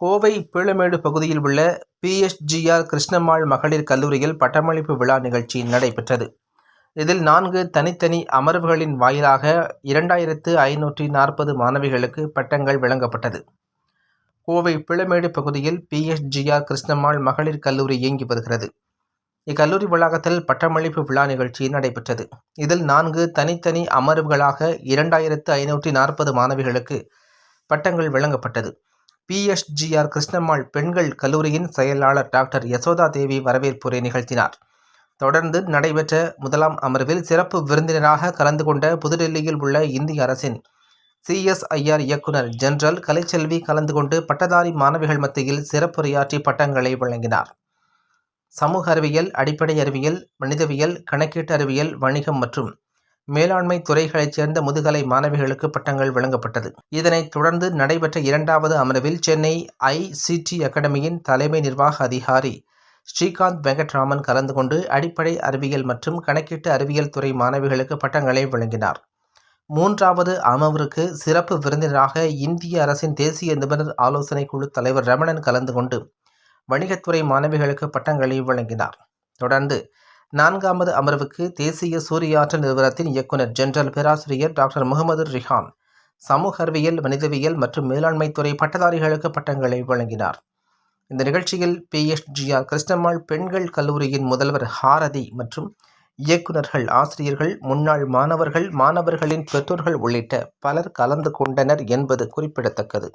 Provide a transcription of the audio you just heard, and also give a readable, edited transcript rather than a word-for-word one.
கோவை பீளமேடு பகுதியில் உள்ள பிஎஸ்ஜிஆர் கிருஷ்ணம்மாள் மகளிர் கல்லூரியில் பட்டமளிப்பு விழா நிகழ்ச்சி நடைபெற்றது. இதில் 4 தனித்தனி அமர்வுகளின் வாயிலாக 2540 மாணவிகளுக்கு பட்டங்கள் வழங்கப்பட்டது. கோவை பீளமேடு பகுதியில் பிஎஸ்ஜிஆர் கிருஷ்ணம்மாள் மகளிர் கல்லூரி இயங்கி வருகிறது. இக்கல்லூரி வளாகத்தில் பட்டமளிப்பு விழா நிகழ்ச்சி நடைபெற்றது. இதில் 4 தனித்தனி அமர்வுகளாக 2540 மாணவிகளுக்கு பட்டங்கள் வழங்கப்பட்டது. பிஎஸ்ஜிஆர் கிருஷ்ணம்மாள் பெண்கள் கல்லூரியின் செயலாளர் டாக்டர் யசோதா தேவி வரவேற்புரை நிகழ்த்தினார். தொடர்ந்து நடைபெற்ற முதலாம் அமர்வில் சிறப்பு விருந்தினராக கலந்து கொண்ட புதுடெல்லியில் உள்ள இந்திய அரசின் CSIR இயக்குனர் ஜெனரல் கலைச்செல்வி கலந்து கொண்டு பட்டதாரி மாணவிகள் மத்தியில் சிறப்புரையாற்றி பட்டங்களை வழங்கினார். சமூக அறிவியல், அடிப்படை அறிவியல், மனிதவியல், கணக்கீட்டு அறிவியல், வணிகம் மற்றும் மேலாண்மை துறைகளைச் சேர்ந்த முதுகலை மாணவிகளுக்கு பட்டங்கள் வழங்கப்பட்டது. இதனைத் தொடர்ந்து நடைபெற்ற 2வது அமர்வில் சென்னை ICT அகாடமியின் தலைமை நிர்வாக அதிகாரி ஸ்ரீகாந்த் வெங்கட்ராமன் கலந்து கொண்டு அடிப்படை அறிவியல் மற்றும் கணக்கீட்டு அறிவியல் துறை மாணவிகளுக்கு பட்டங்களை வழங்கினார். 3வது அமர்வுக்கு சிறப்பு விருந்தினராக இந்திய அரசின் தேசிய நிபுணர் ஆலோசனை குழு தலைவர் ரமணன் கலந்து கொண்டு வணிகத்துறை மாணவிகளுக்கு பட்டங்களை வழங்கினார். தொடர்ந்து 4வது அமர்வுக்கு தேசிய சூரிய ஆற்றல் நிறுவனத்தின் இயக்குனர் ஜெனரல் பேராசிரியர் டாக்டர் முகமது ரிஹான் சமூக அறிவியல், மனிதவியல் மற்றும் மேலாண்மை துறை பட்டதாரிகளுக்கு பட்டங்களை வழங்கினார். இந்த நிகழ்ச்சியில் பிஎஸ்ஜிஆர் கிருஷ்ணம்மாள் பெண்கள் கல்லூரியின் முதல்வர் ஹாரதி மற்றும் இயக்குநர்கள், ஆசிரியர்கள், முன்னாள் மாணவர்கள், மாணவர்களின் பெற்றோர்கள் உள்ளிட்ட பலர் கலந்து கொண்டனர் என்பது குறிப்பிடத்தக்கது.